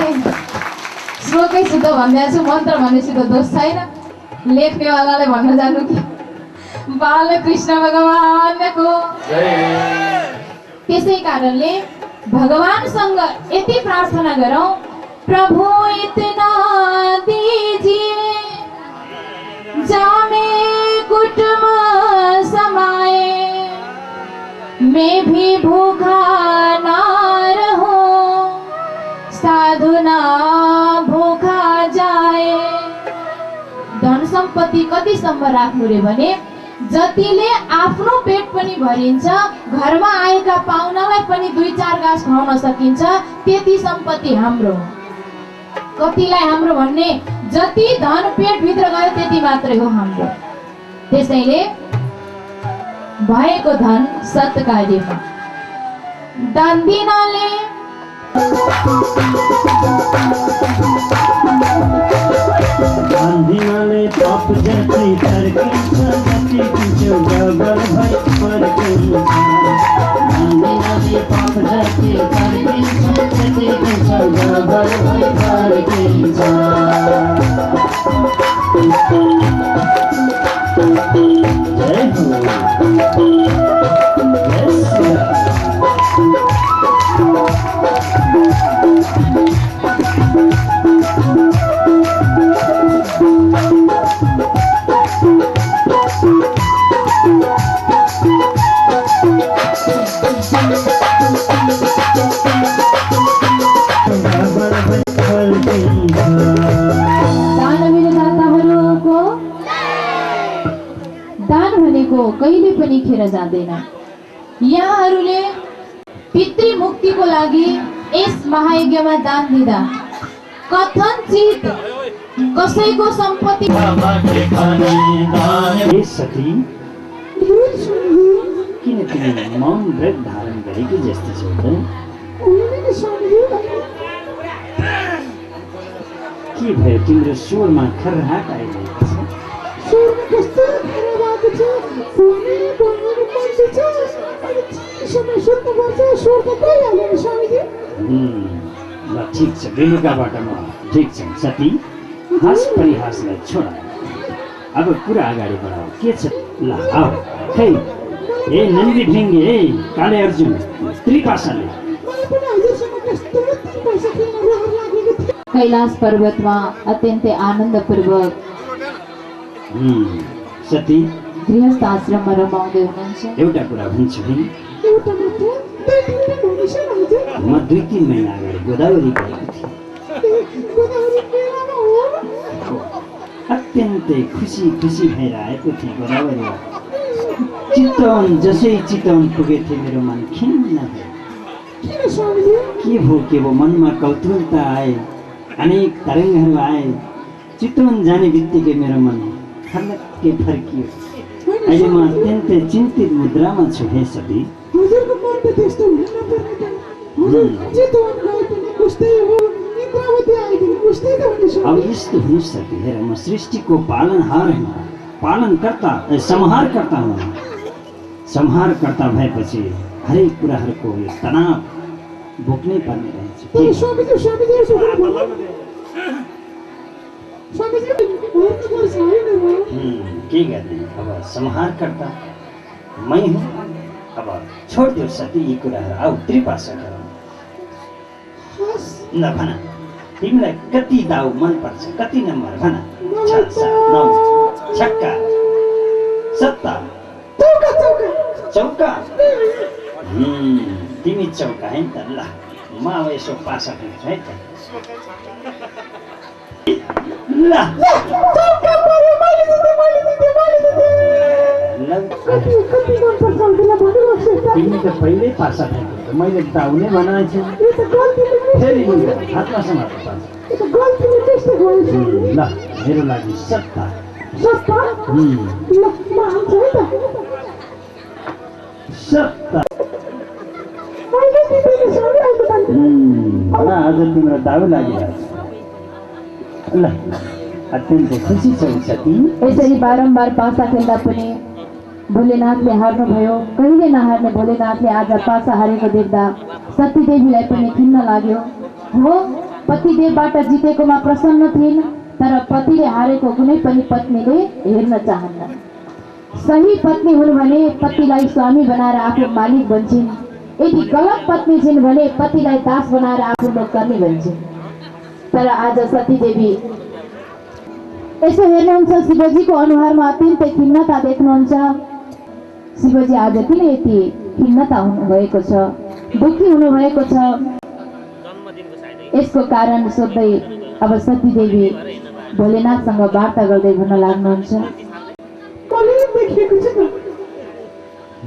श्लोकै शुद्ध भन्दै छु, मन्त्र भनेपछि त दोष छैन। लेख्नेवालालाई भन्न जानु कि बालकृष्ण भगवानको। त्यसै कारणले भगवानसँग यति प्रार्थना गरौँ, प्रभु इतना दीजिए जामे कुटुम समाए, मैं भी भूखा ना रहूं, साधु ना भूखा जाए। धन सम्पत्ति कतिसम्म राख्नु रे भने जतिले आफ्नो पेट पनि भरिन्छ, घरमा आएका पाहुनालाई पनि 2-4 गाँस खुवाउन सकिन्छ, त्यति सम्पत्ति हाम्रो। कतिलाई हाम्रो भन्ने, जति धन पेट भित्र गयो त्यति मात्रै हो हाम्रो। त्यसैले भएको धन सत्कार्यमा दान दिनाले गान्धीले पाप जति फर्किन्छ, जति पिछो डबल भई फर्किन्छ। गान्धीले पाप जति फर्किन्छ, जति पिछो डबल भई फर्किन्छ। जय हो। कहिले पनि खेर जाँदैन। यहाँहरूले पितृमुक्तिको लागि यस महायज्ञमा दान दिँदा कथनचित कसैको सम्पत्ति सती किन तिमी मौन व्रत धारण गरेकी जस्तो छौ त? के भयो तिम्रो स्वरमा खर्राट आइरहेको छ? ल ठिक छ, बेलुकाबाट म ठिक छ। सती हाँस परिहासलाई छोड, अब कुरा अगाडि बढाऊ। के छ? ल आऊ। खै ए नन्दी ढिङ्गे, ए काले अर्जुन, त्रिपासाले कैलाश पर्वतमा अत्यन्तै आनन्दपूर्वक सती गृहस्थ आश्रममा रमाउँदै हुनुहुन्छ। एउटा कुरा भन्छु नि, म 2-3 महिना अगाडि गोदावरी गएको थिएँ। अत्यन्तै खुसी भएर आएको थिएँ गोदावरीमा। चितवन जसै चितवन पुगेको थिएँ, मेरो मन खिन्न भयो। के भो मनमा कौतूहलता आए, अनेक तरङ्गहरू आए। चितवन जाने बित्तिकै मेरो मन फर्लक्कै फर्कियो। अहिले म अत्यन्तै चिन्तित मुद्रामा छु। हे सती, अब यस्तो हुनु सकी। हेर, म सृष्टिको पालनहार होइन, पालनकर्ता संहारकर्ता हुँ। संहारकर्ता भएपछि हरेक कुराहरूको यो तनाव बोक्नै पर्ने रहेछ। के गर्ने, अब संहारकर्ता मै हुँ। अब छोडिदेऊ सती यी कुराहरू, आऊ त्रिपासा गरौँ। ल भन, तिमीलाई कति दाउ मनपर्छ? कति नम्बर भन? 6, 7, 9 छक्का, 7 चौका। तिमी चौका है त? ल म अब यसो पासा फेर्छु है त। ल तिमी त पहिल्यै पासा फ्याँक्यो, मैले दाउ नै बनाएको छु। फेरि हातमा समात पासा। ल मेरो लागि 7 आज तिम्रो दाउ लागिरहेछ। ल अत्यन्तै खुसी छौ सती। यसरी बारम्बार पासा खेल्दा पनि भोलेनाथले हार्नुभयो। कहिले नहार्ने भोलेनाथले आज पासा हारेको देख्दा सतीदेवीलाई पनि खिन्न लाग्यो। हो, पतिदेवबाट जितेकोमा प्रसन्न थिइन्, तर पतिले हारेको कुनै पनि पत्नीले हेर्न चाहन्न। सही पत्नी हुन् भने पतिलाई स्वामी बनाएर आफू मालिक बन्छन्। यदि गलत पत्नी छिन् भने पतिलाई दास बनाएर आफू नोकर्नी बन्छन्। तर आज सतीदेवी यसो हेर्नुहुन्छ, शिवजीको अनुहारमा अत्यन्तै खिन्नता देख्नुहुन्छ। शिवजी आज किन यति खिन्नता हुनुभएको छ, दुःखी हुनुभएको छ? यसको कारण सोध्दै अब सतीदेवी भोलेनाथसँग वार्ता गर्दै भन्न लाग्नुहुन्छ।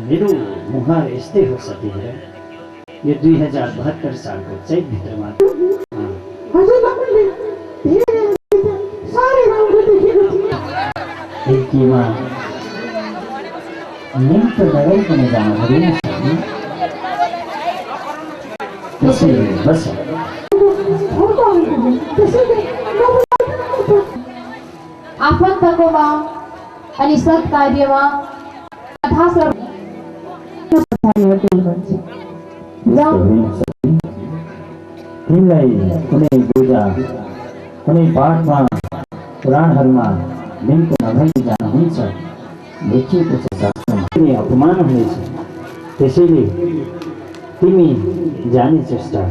मेरो मुहार यस्तै हो सती। यो 2072 सालको चैतभित्रमा केमा निम्तो नगरिकन जान हुँदैन। त्यसैले बस आफन्तकोमा अनि सत्कार्यमा तिमीलाई कुनै पूजा कुनै पाठमा पुराणहरूमा निम्तो नभई जान हुन्छ लेखिएको छ शास्त्रमा। तिमी अपमान हुनेछ, त्यसैले तिमी जाने चेष्टा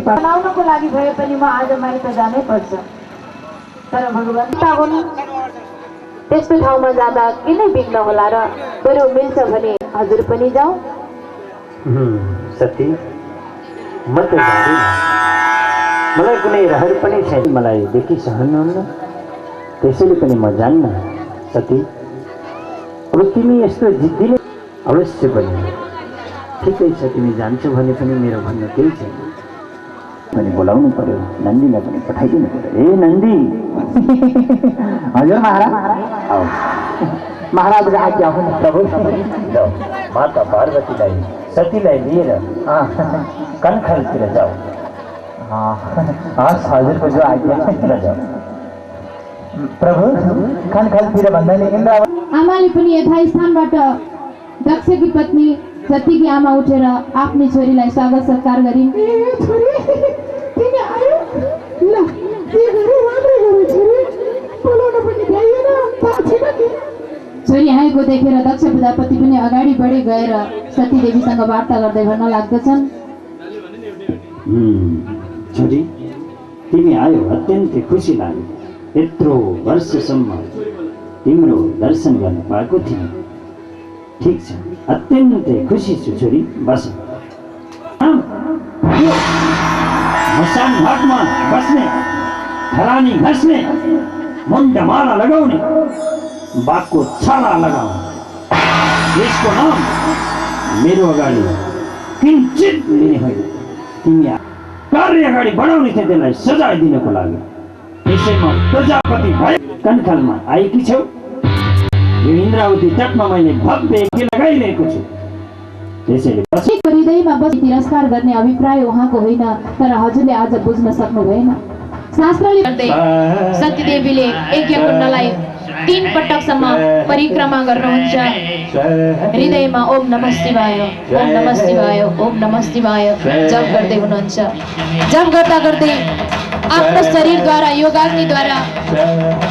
बनाउनको लागि भए पनि म आज माइत जानै पर्छ। तर भगवन्ता हुन्, त्यस्तो ठाउँमा जाँदा किन बिग्न होला र? बरु मिल्छ भने हजुर पनि जाउँ। सती, म त जाँदिन। मलाई कुनै रहर पनि छैन, मलाई देखि सहनुहुन्न, त्यसैले पनि म जान्न। सती, अब तिमी यस्तो जिद्दीले अवश्य पनि ठिकै छ, तिमी जान्छौ भने पनि मेरो भन्नु केही छैन। मैले बोलाउनु पर्यो, नन्दीलाई पनि पठाइदिनु पर्यो। ए नन्दी! हजुर महाराज। आऊ महाराज, आज्ञा हुन् प्रभु। जाऊ, माता पार्वतीलाई सतीलाई लिएर कनखलतिर जाऊ। हस्, हजुरको जो आज्ञा जाऊ। प्रभु, कनखलतिर भन्दा नि इन्द्र आमाले पनि यथास्थानबाट दक्षकी पत्नी सतीकी आमा उठेर आफ्नी छोरीलाई स्वागत सत्कार गरिन्। छोरी आएको देखेर दक्ष प्रजापति पनि अगाडि बढी गएर सतीदेवीसँग वार्ता गर्दै भन्न लाग्दछन्। छोरी, तिमी आयो अत्यन्तै खुसी लाग्यो। यत्रो वर्षसम्म तिम्रो दर्शन गर्न पाएको थिएँ। ठिक छ, अत्यन्तै खुसी छु छोरी, बस। मसान घाटमा बस्ने, खरानी घस्ने, मुन्डमाला लगाउने, बाघको छाला लगाउने, यसको नाम मेरो अगाडि किन्चित लिने होइन। तिमी कार्य अगाडि बढाउने थिए, त्यसलाई सजाय दिनको लागि। त्यसैमा प्रजापति भए कनखलमा आएकी छौ। यो इन्द्रावती तटमा मैले भव्य यज्ञ लगाइरहेको छु। त्यसैले हृदयमा बसी तिरस्कार गर्ने अभिप्राय उहाँको होइन, तर हजुरले आज बुझ्न सक्नु भएन। शास्त्रले सतीदेवीले यज्ञ कुण्डलाई 3 पटकसम्म परिक्रमा गर्नुहुन्छ। हृदयमा ओम नमः शिवाय, ओम नमः शिवाय, ओम नमः शिवाय जप गर्दै हुनुहुन्छ। जप गर्दा गर्दै आफ्नो शरीरद्वारा, योगाग्निद्वारा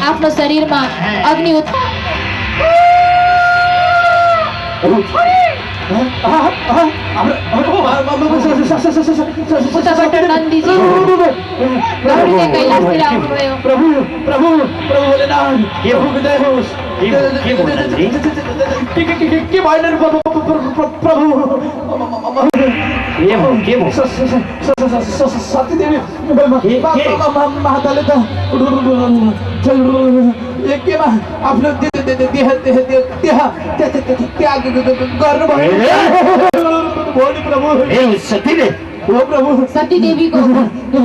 आफ्नो शरीरमा अग्नि उताबाट नन्दीजी दौडिँदै कैलाशतिर आउनुभयो। प्रभु प्रभु प्रभु भोलेनाथ, के होस् के भएन प्रभु। सतीदेवी माताले त यज्ञमा आफ्नो त्याग गर्नुभयो। प्रभु सतीले प्रभु सतीदेवीको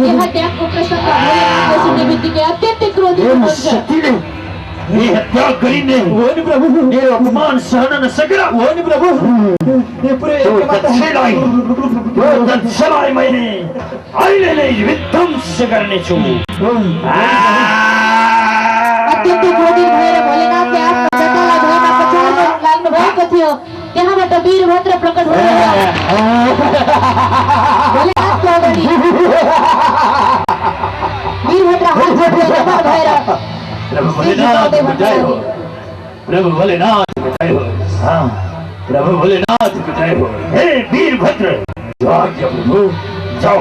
यहाँ त्यागको प्रसङ्ग सुन्ने बित्तिकै अत्यन्तै क्रोधित हुनुहुन्छ। त्याग गरिने हो नि प्रभु, मेरो अपमान सहन नसकेर हो नि प्रभु। दक्षलाई मैले अहिले नै विध्वंस गर्नेछु। थियो त्यहाँबाट वीरभद्र प्रकट भएर भोलेनाथको अगाडि वीरभद्र हात जोडेर नमन भएर प्रभु भोलेनाथ को जय हो। प्रभु भोलेनाथ को जय हो। हाँ, प्रभु भोलेनाथ को जय हो। हे वीरभद्र, आज्ञा प्रभु, जाऊ।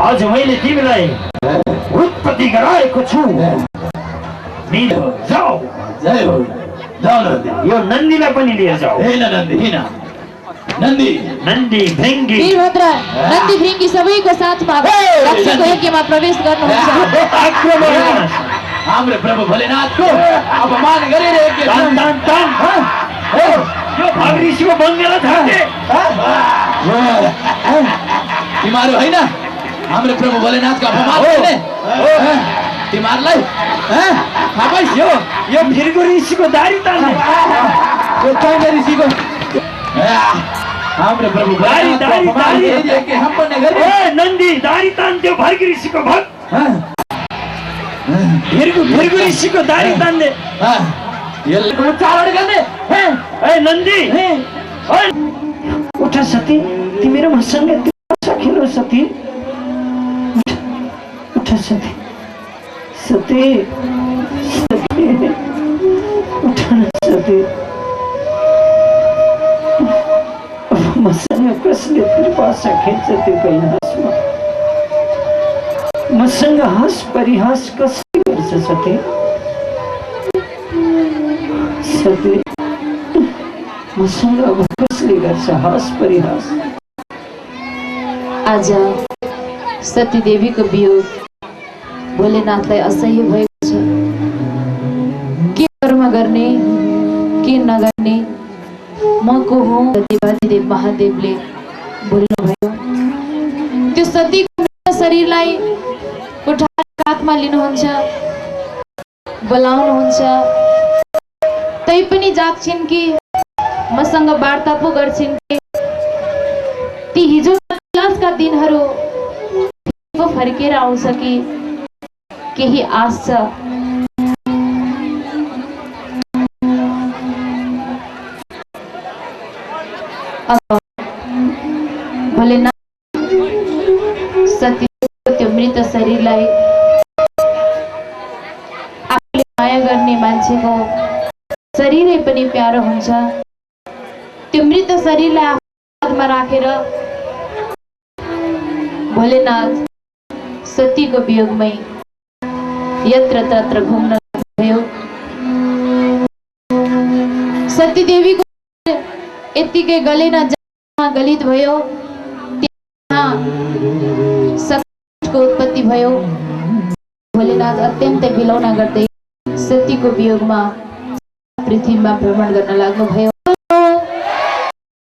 आज मैले तिमीलाई उत्पत्ति गराएको छु। जाऊ। जय हो। जाऊ नन्दी। यो नन्दीलाई पनि लिएर जाऊ। हिँड नन्दी, हिँड। नन्दी, नन्दी भृङ्गी। वीरभद्र नन्दी भृङ्गी सबैको साथमा दक्षको यज्ञमा प्रवेश गर्नुहुन्छ। आक्रमण। हाम्रो प्रभु भोलेनाथको अपमान गरिरहेको छ। तान तान यो भागऋषिको बङ्गला थाके तिमीहरू होइन हाम्रो प्रभु भोलेनाथको अपमान गर्ने तिमीहरूलाई यो भिरको ऋषिको दारी तान्ने यो चौध ऋषिको हाम्रो प्रभु दारी दारी दारी के हम पनि गर्ने। नन्दी दारी तान्थ्यो भाग ऋषिको भग भिरको ऋषिको दारी तान्ने यसले उच्चारण गर्ने। नन्दी उठ सती, तिम्रो मसँग खेलो सती। उठ सती, सती सती उठ न सती। मसँग कसले त्रिपासा खेल्छ त्यो कैलाशमा? मसँग हाँस परिहास कसले गर्छ सती? सती मसँग अब कसले गर्छ हाँस परिहास? आज सती देवीको वियोग भोलेनाथलाई असह्य भएको छ। के कर्म गर्ने के नगर्ने म को हुँ? देवादिदेव महादेवले बोल्नुभयो। त्यो सतीको मृत शरीरलाई उठाएर काखमा लिनुहुन्छ, बोलाउनुहुन्छ। तैपनि जाग्छिन् कि मसँग वार्ता पो गर्छिन् कि ती हिजो कैलाशका दिनहरू पो फर्केर आउँछ कि केही आश छ? भोलेनाथ सतीको त्यो मृत शरीरलाई आफूले माया गर्ने मान्छेको शरीरै पनि प्यारो हुन्छ। त्यो मृत शरीरलाई आफ्नो हातमा राखेर भोलेनाथ सतीको वियोगमै यत्र तत्र घुम्न लाग्नुभयो। सती देवीको यत्तिकै गलेन जहाँ गलित भयो त्यहाँ सतीको उत्पत्ति भयो। भोलेनाथ अत्यन्तै बिलौना गर्दै सतीको वियोगमा पृथ्वीमा भ्रमण गर्न लाग्नुभयो।